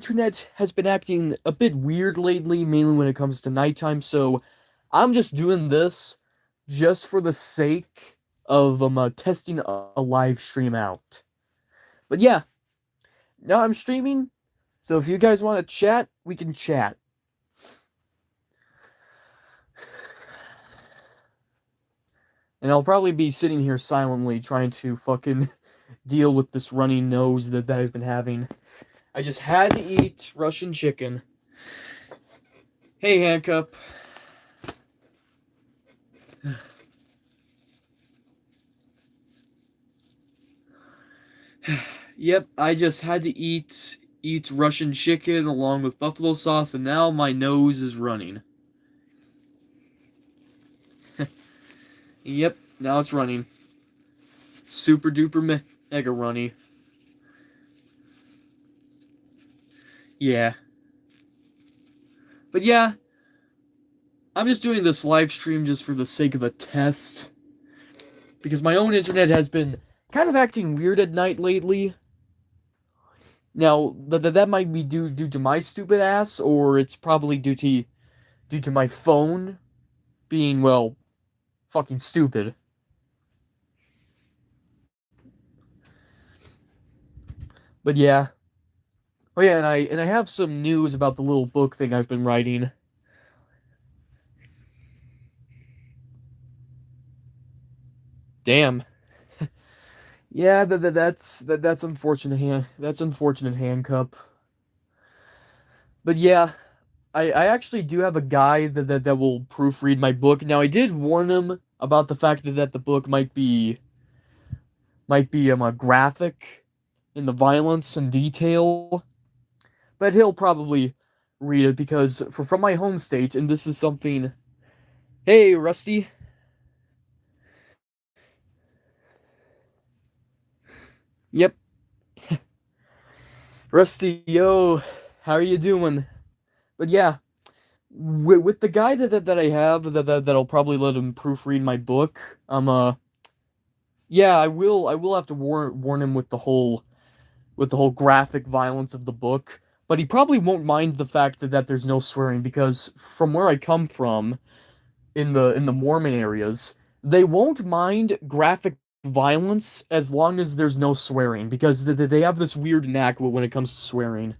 internet has been acting a bit weird lately, mainly when it comes to nighttime, so I'm just doing this just for the sake of testing a live stream out. But yeah, now I'm streaming, so if you guys want to chat, we can chat. And I'll probably be sitting here silently trying to fucking deal with this runny nose that I've been having. I just had to eat Russian chicken. Hey, Handcuff. Yep, I just had to eat Russian chicken along with buffalo sauce, and now my nose is running. Yep, now it's running. Super duper mega runny. Yeah. But yeah, I'm just doing this live stream just for the sake of a test. Because my own internet has been kind of acting weird at night lately. Now, that might be due to my stupid ass, or it's probably due to my phone being, well, fucking stupid. But yeah. Oh yeah, and I have some news about the little book thing I've been writing. Damn. Yeah, that's unfortunate that's unfortunate, Handcuff. But yeah, I actually do have a guy that will proofread my book. Now I did warn him about the fact that the book might be a graphic in the violence and detail, but he'll probably read it because from my home state, and this is something. Hey, Rusty. Yep, Rusty. Yo, how are you doing? But yeah, with the guy that I have that'll probably let him proofread my book. Yeah, I will have to warn him with the whole graphic violence of the book. But he probably won't mind the fact that there's no swearing because from where I come from in the Mormon areas, they won't mind graphic violence as long as there's no swearing because they have this weird knack when it comes to swearing.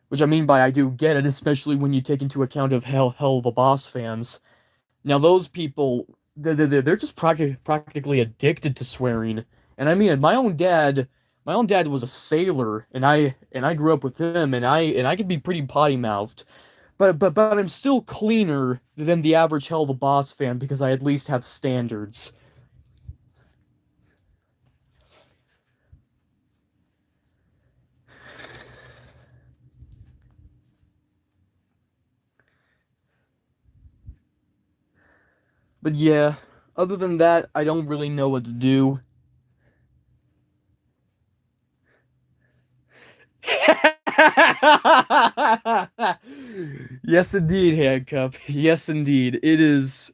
Which I mean by I do get it, especially when you take into account of Hell of a Boss fans. Now those people, they're just practically addicted to swearing. And I mean, my own dad was a sailor, and I grew up with him, and I could be pretty potty mouthed. But I'm still cleaner than the average Hell of a Boss fan because I at least have standards. But yeah, other than that, I don't really know what to do. Yes, indeed, Handcuff. Yes, indeed. It is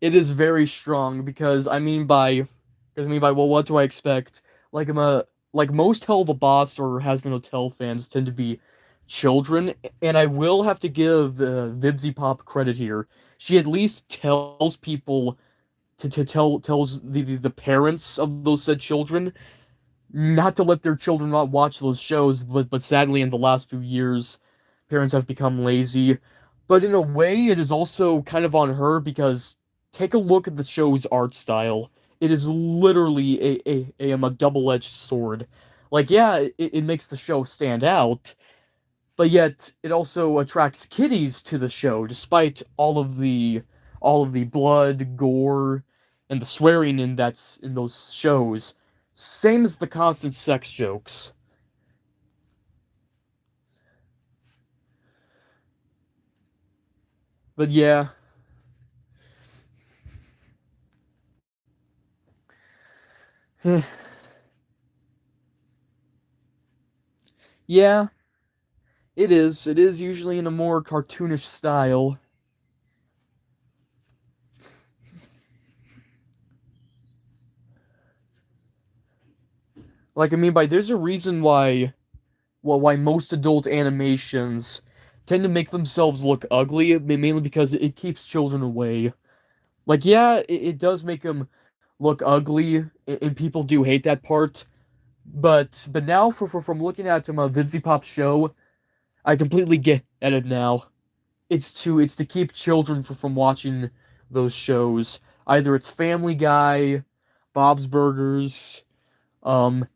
very strong because I mean by well, what do I expect? Like most Hell of a Boss or Has Been Hotel fans tend to be children, and I will have to give Vibsy Pop credit here. She at least tells people tells the parents of those said children not to let their children not watch those shows, but sadly in the last few years, parents have become lazy. But in a way, it is also kind of on her because take a look at the show's art style. It is literally a double-edged sword. Like, yeah, it makes the show stand out, but yet it also attracts kiddies to the show, despite all of the blood, gore, and the swearing that's in those shows. Same as the constant sex jokes. But yeah, yeah, it is. It is usually in a more cartoonish style. Like I mean by there's a reason why why most adult animations tend to make themselves look ugly, mainly because it keeps children away. Like, yeah, it does make them look ugly, and people do hate that part. But now, from looking at Vivzy Pop's show, I completely get at it now. It's to keep children from watching those shows. Either it's Family Guy, Bob's Burgers, um,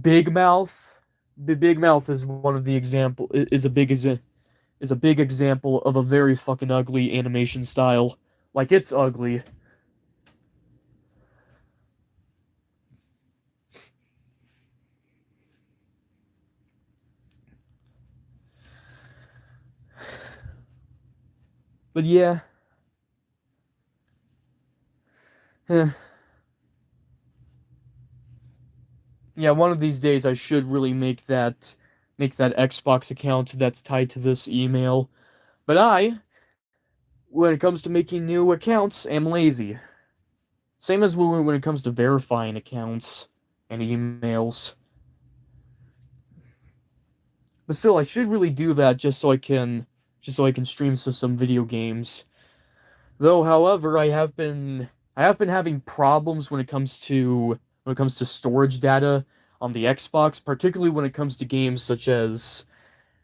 Big Mouth. The Big Mouth is one of the example is a big example of a very fucking ugly animation style. Like, it's ugly. But yeah, eh, yeah. One of these days, I should really make that Xbox account that's tied to this email. But when it comes to making new accounts, am lazy. Same as when it comes to verifying accounts and emails. But still, I should really do that just so I can stream some video games. Though, however, I have been having problems when it comes to storage data on the Xbox, particularly when it comes to games such as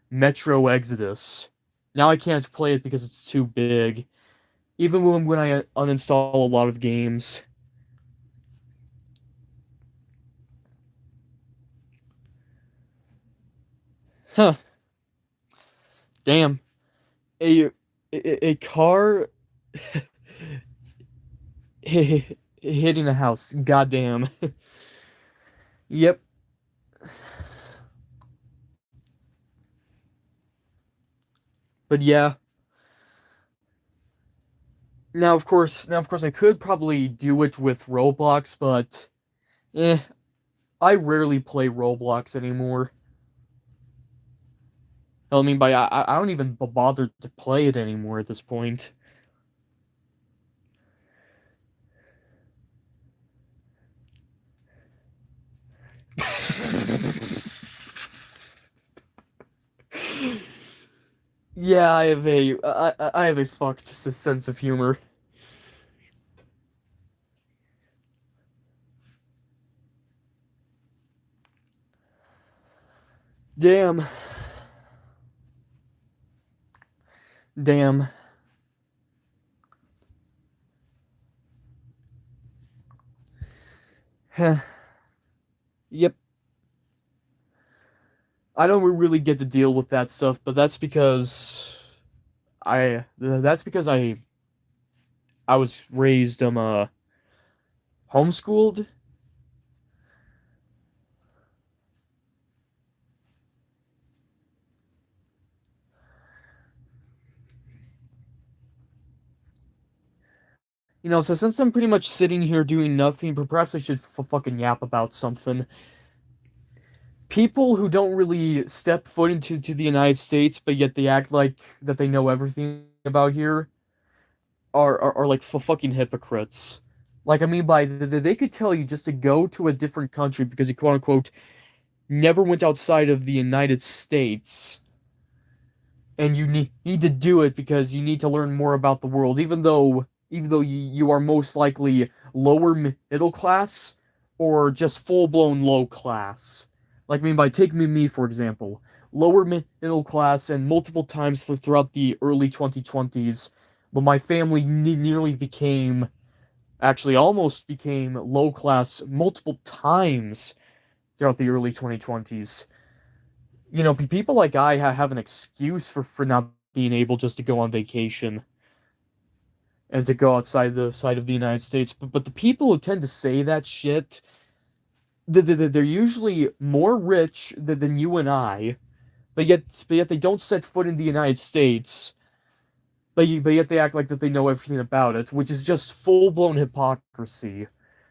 Metro Exodus. Now I can't play it because it's too big, even when I uninstall a lot of games. Huh, damn. A car hitting a house. Goddamn. Yep. But yeah. Now of course I could probably do it with Roblox, but eh, I rarely play Roblox anymore. I mean, by I don't even bother to play it anymore at this point. Yeah, I have a fucked sense of humor. Damn, damn. Heh. Yep. I don't really get to deal with that stuff, but that's because I was raised homeschooled. So since I'm pretty much sitting here doing nothing, but perhaps I should fucking yap about something. People who don't really step foot into the United States, but yet they act like that they know everything about here, are like fucking hypocrites. Like, I mean, by they could tell you just to go to a different country because you quote unquote never went outside of the United States, and you need to do it because you need to learn more about the world, even though you are most likely lower middle class or just full blown low class. Like, I mean, by take me for example, lower middle class, and multiple times throughout the early 2020s, when my family nearly became, actually almost became low class multiple times throughout the early 2020s. People like I have an excuse for not being able just to go on vacation and to go outside the side of the United States. But the people who tend to say that shit, they're usually more rich than you and I, but yet they don't set foot in the United States. But yet they act like that they know everything about it, which is just full blown hypocrisy.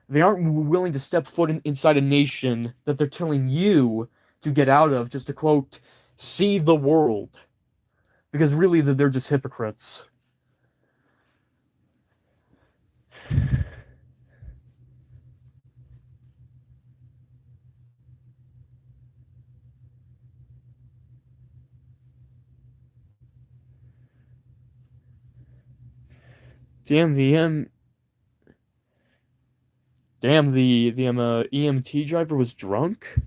They aren't willing to step foot inside a nation that they're telling you to get out of, just to quote, see the world. Because really, they're just hypocrites. Damn the EMT driver was drunk.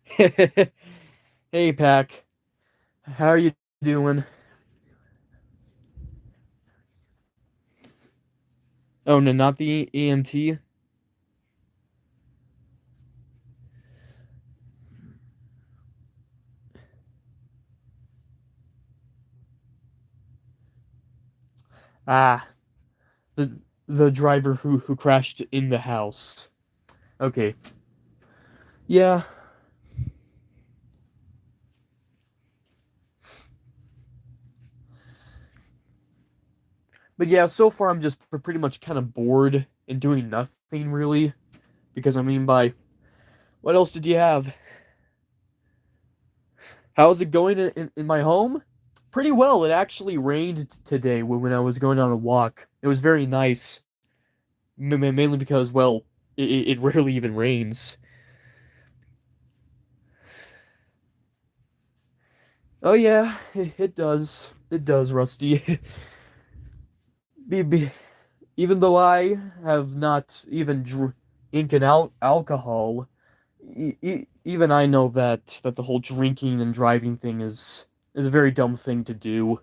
Hey, Pack, how are you doing? Oh no, not the EMT. Ah, the the driver who crashed in the house. Okay. Yeah, but yeah, so far I'm just pretty much kind of bored and doing nothing really. Because I mean, by what else did you have? How's it going in my home? Pretty well. It actually rained today when I was going on a walk. It was very nice, mainly because, well, it rarely even rains. Oh yeah, it does. It does, Rusty. Be, even though I have not even drinking out alcohol, even I know that the whole drinking and driving thing is a very dumb thing to do.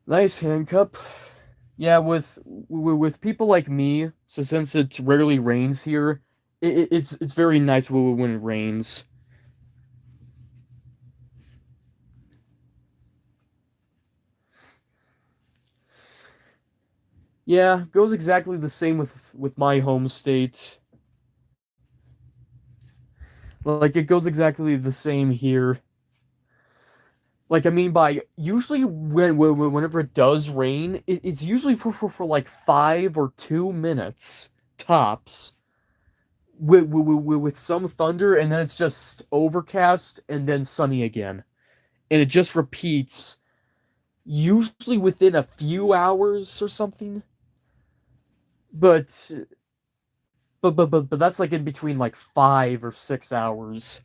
Nice handcup. Yeah, with people like me, so since it rarely rains here, it's very nice when it rains. Yeah, goes exactly the same with my home state. Like it goes exactly the same here. Like I mean by usually whenever it does rain, it's usually for like 5 or 2 minutes tops. With some thunder, and then it's just overcast and then sunny again. And it just repeats, usually within a few hours or something. But but that's like in between like 5 or 6 hours,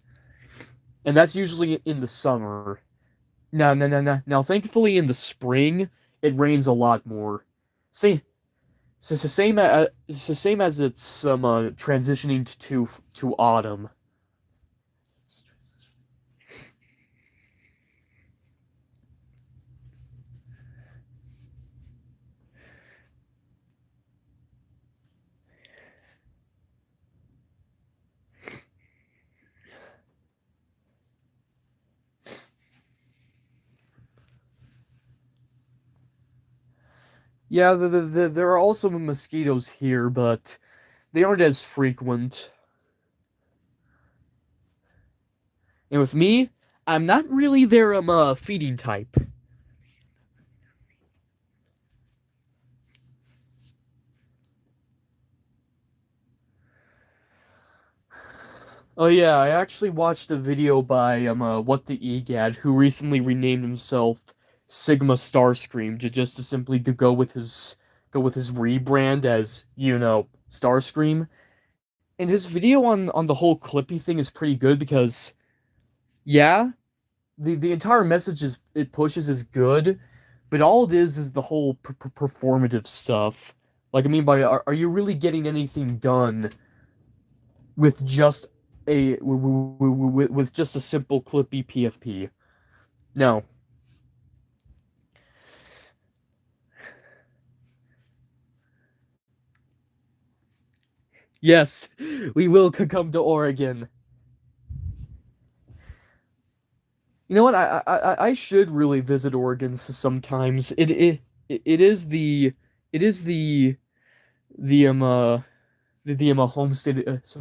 and that's usually in the summer. Now, thankfully in the spring it rains a lot more. See, so it's the same. It's the same as it's transitioning to autumn. Yeah, there are also mosquitoes here, but they aren't as frequent. And with me, I'm not really their feeding type. Oh yeah, I actually watched a video by What the Egad, who recently renamed himself Sigma Starscream to just to simply to go with his rebrand as, Starscream. And his video on the whole Clippy thing is pretty good because yeah, the entire message is it pushes is good, but all it is the whole performative stuff. Like I mean by are you really getting anything done with just with just a simple Clippy PFP? No. Yes, we will come to Oregon. You know what? I should really visit Oregon sometimes. It is it is the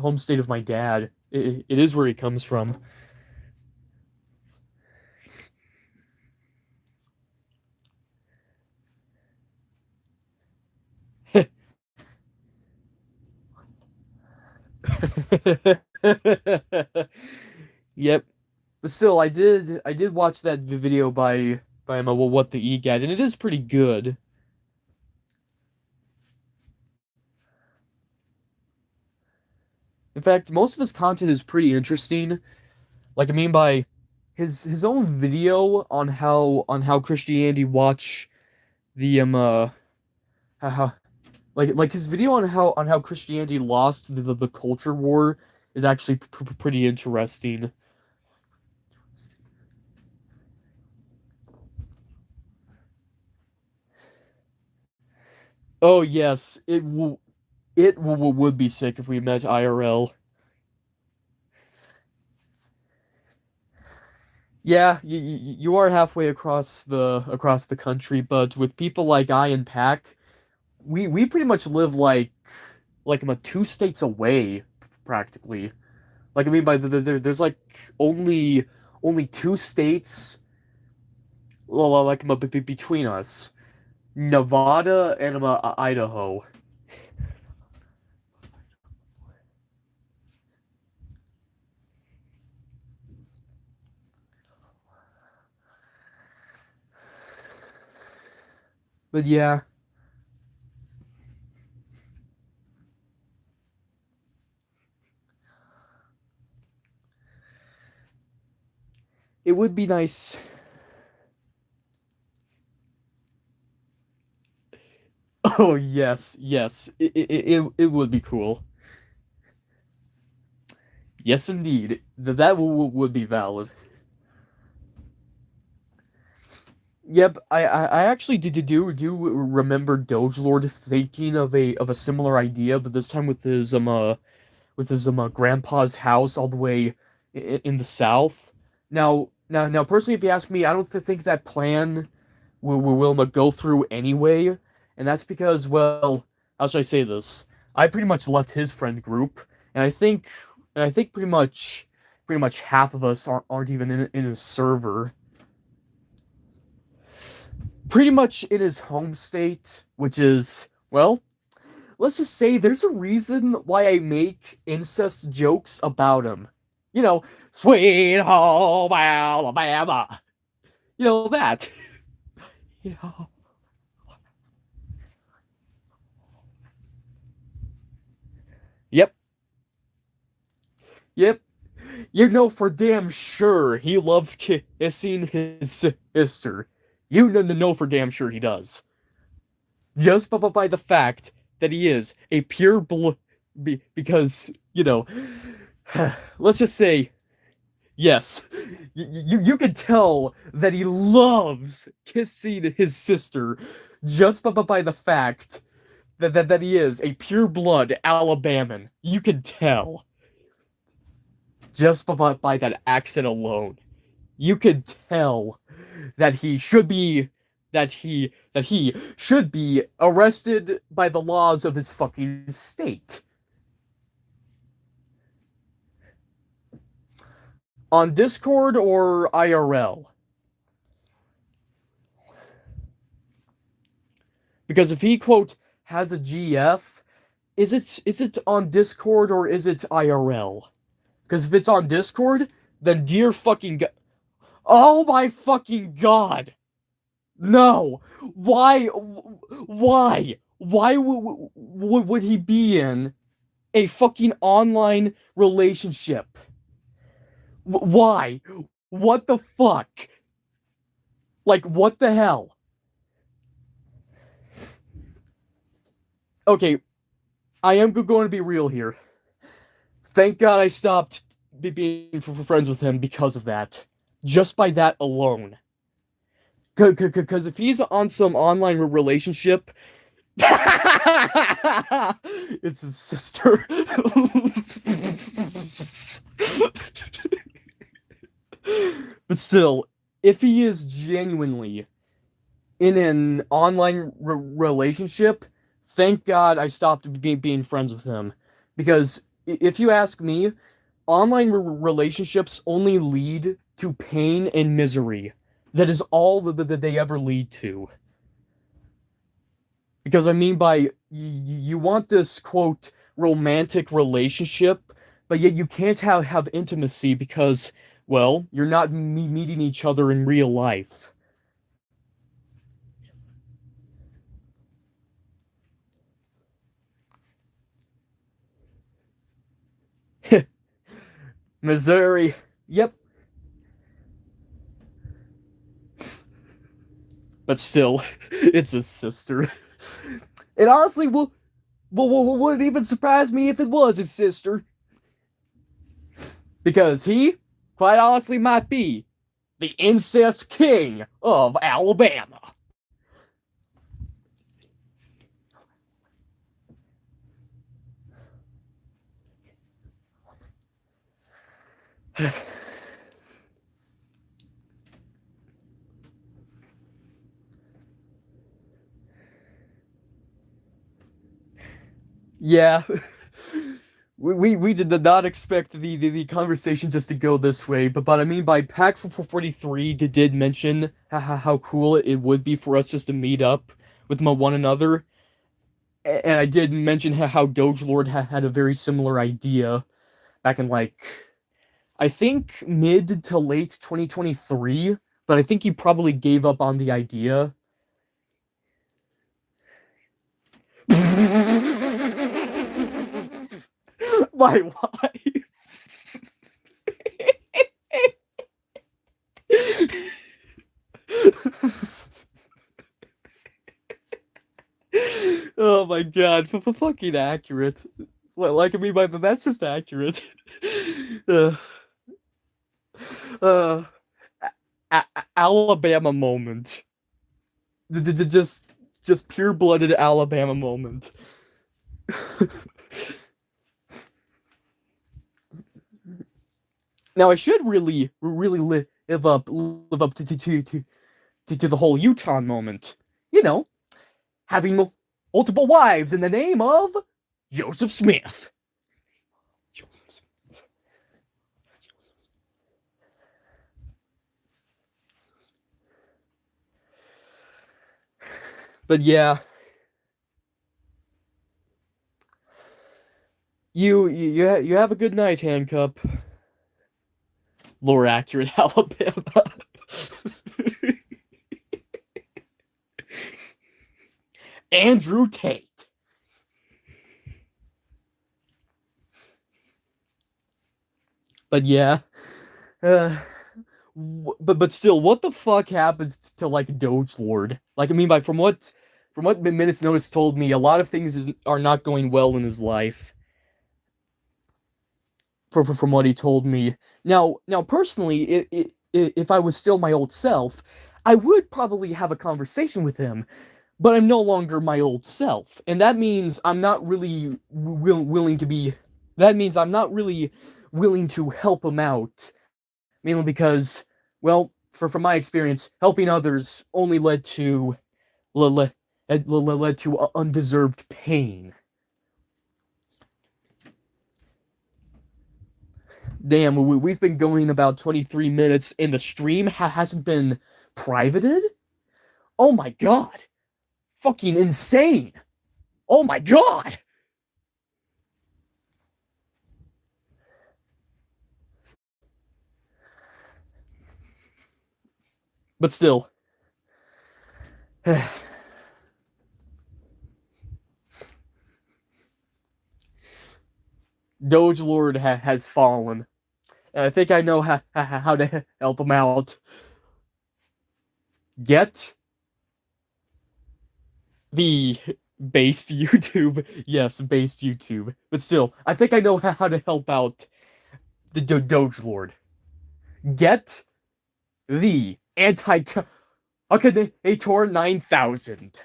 home state of my dad. It is where he comes from. Yep. But still, I did watch that video by What the Egad, and it is pretty good. In fact, most of his content is pretty interesting. Like I mean by his own video on how Christianity watch the how like his video on how Christianity lost the culture war is actually pretty interesting. Oh yes, would be sick if we met IRL. Yeah, you are halfway across the country, but with people like I and Pack, we pretty much live like I'm a 2 states away practically. Like I mean by there's like only only 2 states like between us, Nevada and Idaho. But yeah, it would be nice. Oh yes, yes, it would be cool. Yes, indeed, that would be valid. Yep, I actually do remember Doge Lord thinking of a similar idea, but this time with his grandpa's house all the way in the south. Now, personally, if you ask me, I don't think that plan will go through anyway, and that's because, well, how should I say this? I pretty much left his friend group, and I think pretty much half of us aren't even in a server. Pretty much in his home state, which is, well, let's just say there's a reason why I make incest jokes about him. You know, sweet home Alabama. You know that. Yeah. Yep. Yep. You know for damn sure he loves kissing his sister. You know for damn sure he does. Just by the fact that he is a pure blood. Because, you know, let's just say yes. You can tell that he loves kissing his sister just by the fact that he is a pure blood Alabaman. You can tell just by that accent alone. You can tell that he should be arrested by the laws of his fucking state. On Discord or IRL? Because if he quote has a GF, is it on Discord or is it IRL? Because if it's on Discord, then dear fucking oh my fucking god, no! Why? Why would he be in a fucking online relationship? Why? What the fuck? Like what the hell? Okay, I am going to be real here. Thank God I stopped being friends with him because of that. Just by that alone. Because if he's on some online relationship, it's his sister. But still, if he is genuinely in an online relationship, thank God I stopped being friends with him. Because if you ask me, online relationships only lead to pain and misery. That is all that they ever lead to. Because I mean by you want this quote romantic relationship, but yet you can't have intimacy because, well, you're not meeting each other in real life. Missouri. Yep. But still, it's his sister. It honestly wouldn't even surprise me if it was his sister. Because he, quite honestly, might be the incest king of Alabama. Yeah. We did not expect the conversation just to go this way, but I mean by Pack 43 did mention how cool it would be for us just to meet up with one another, and I did mention how Doge Lord had a very similar idea back in like I think mid to late 2023, but I think he probably gave up on the idea. My wife. Oh my god, fucking accurate. Like I mean, but that's just accurate. uh, uh, Alabama moment. Just, pure-blooded Alabama moment. Now I should really live up to the whole Utah moment. You know, having multiple wives in the name of Joseph Smith. Joseph Smith. But yeah, you have a good night, Handcup. Lore accurate Alabama. Andrew Tate. But yeah, but still, what the fuck happens to like Doge Lord? Like, I mean, by from what Minutes Notice told me, a lot of things are not going well in his life. From what he told me. Now personally, if I was still my old self, I would probably have a conversation with him. But I'm no longer my old self, and that means I'm not really willing to be. That means I'm not really willing to help him out, mainly because, well, from my experience, helping others only led to led to undeserved pain. Damn, we've been going about 23 minutes, and the stream hasn't been privated? Oh my god! Fucking insane! Oh my god! But still. Doge Lord has fallen. And I think I know how to help him out. Get the based YouTube. Yes, based YouTube. But still, I think I know how to help out the Doge Lord. Get the Anti-Akinator 9000.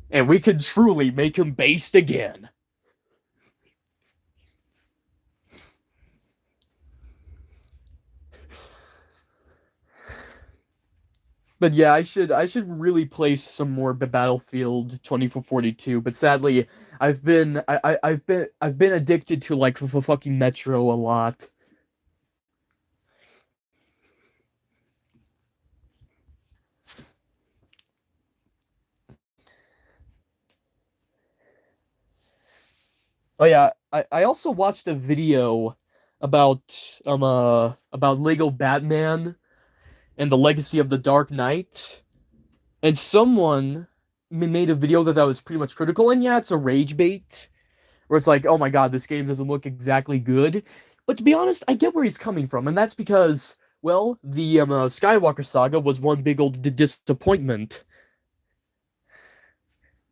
And we can truly make him based again. But yeah, I should really play some more Battlefield 2442. But sadly, I've been addicted to like fucking Metro a lot. Oh yeah, I also watched a video about Lego Batman and the Legacy of the Dark Knight, and someone made a video that was pretty much critical. And yeah, it's a rage bait where it's like, oh my god, this game doesn't look exactly good. But to be honest, I get where he's coming from, and that's because, well, the Skywalker saga was one big old disappointment.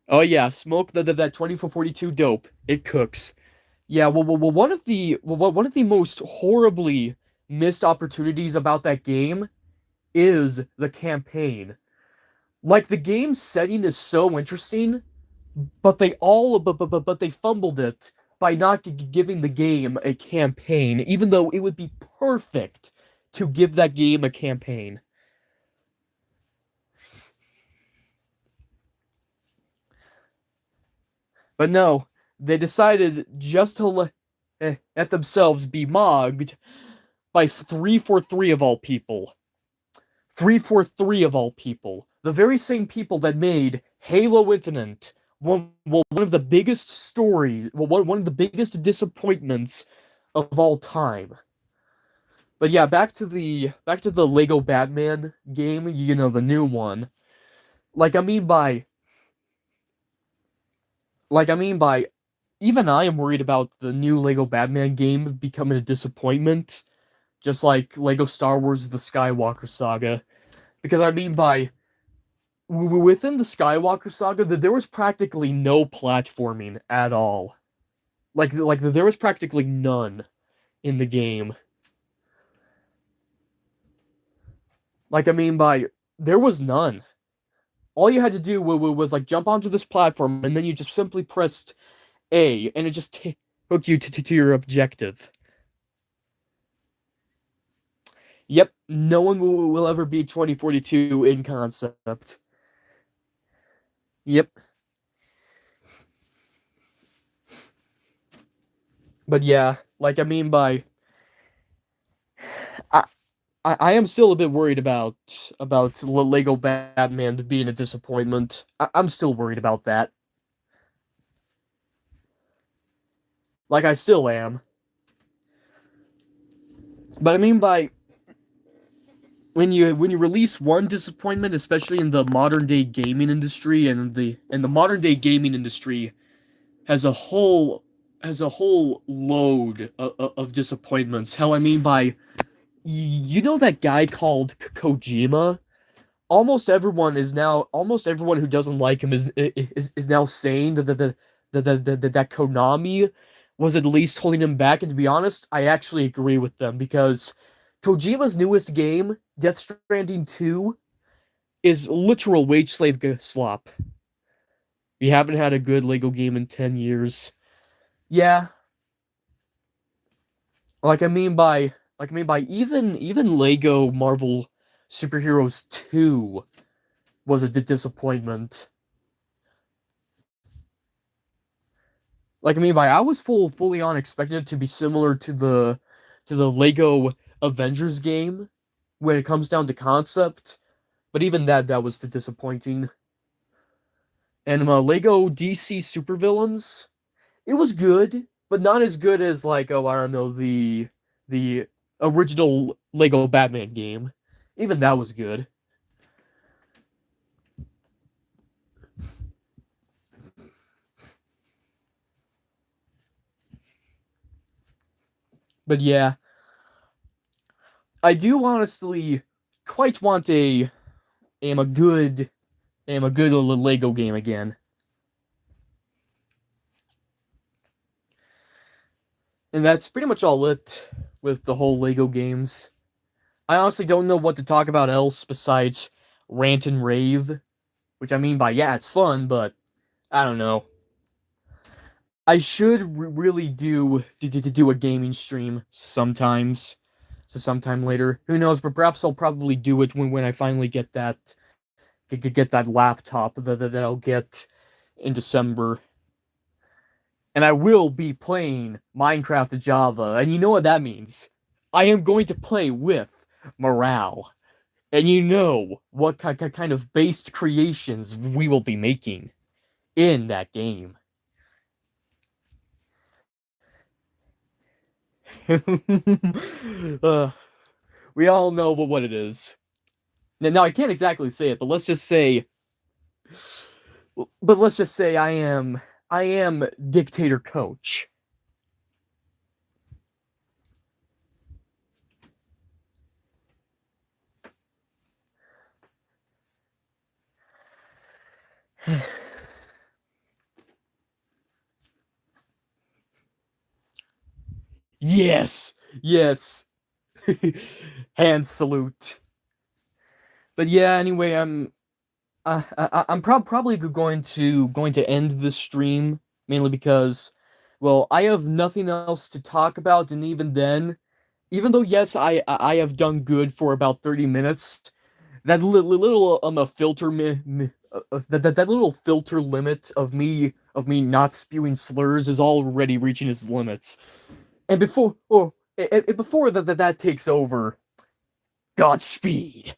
Oh yeah, smoke that 2442 dope. It cooks. Yeah, one of the most horribly missed opportunities about that game is the campaign. Like the game setting is so interesting, but they fumbled it by not giving the game a campaign, even though it would be perfect to give that game a campaign. But no, they decided just to let themselves be mogged by 343 of all people. 343 of all people. The very same people that made Halo Infinite one of the biggest stories, one of the biggest disappointments of all time. But yeah, back to the Lego Batman game, you know, the new one. Like I mean by I mean by even I am worried about the new Lego Batman game becoming a disappointment, just like Lego Star Wars The Skywalker Saga. Because I mean by within the Skywalker Saga, that there was practically no platforming at all. There was practically none in the game. Like I mean by there was none. All you had to do was like jump onto this platform, and then you just simply pressed A, and it just took you to your objective. Yep, no one will ever beat 2042 in concept. Yep, but yeah, like I mean by I I am still a bit worried about Lego Batman being a disappointment. I'm still worried about that. Like I still am. But I mean by when you release one disappointment, especially in the modern day gaming industry, and the modern day gaming industry has a whole load of disappointments. Hell, I mean by you know that guy called Kojima? Almost everyone who doesn't like him is now saying that Konami was at least holding him back. And to be honest, I actually agree with them because Kojima's newest game, Death Stranding 2, is literal wage slave slop. We haven't had a good Lego game in 10 years. Yeah, even Lego Marvel Superheroes 2 was a disappointment. I was fully on expecting it to be similar to the Lego Avengers game when it comes down to concept, but even that was disappointing. And Lego DC Supervillains, it was good, but not as good as like, oh, I don't know, the original Lego Batman game. Even that was good. But yeah, I do honestly quite want am a good am a good Lego game again. And that's pretty much all it with the whole Lego games. I honestly don't know what to talk about else besides rant and rave, which I mean by yeah, it's fun, but I don't know. I should really do a gaming stream sometimes, so sometime later. Who knows? But perhaps I'll probably do it when I finally get that laptop that I'll get in December. And I will be playing Minecraft Java, and you know what that means. I am going to play with morale, and you know what kind of based creations we will be making in that game. uh, we all know what it is. Now I can't exactly say it, but let's just say I am dictator coach. Yes, yes. Hand salute. But yeah, anyway, I'm probably going to end this stream mainly because, well, I have nothing else to talk about, and even then, even though yes, I have done good for about 30 minutes, that little a filter that little filter limit of me not spewing slurs is already reaching its limits. And before that takes over, Godspeed.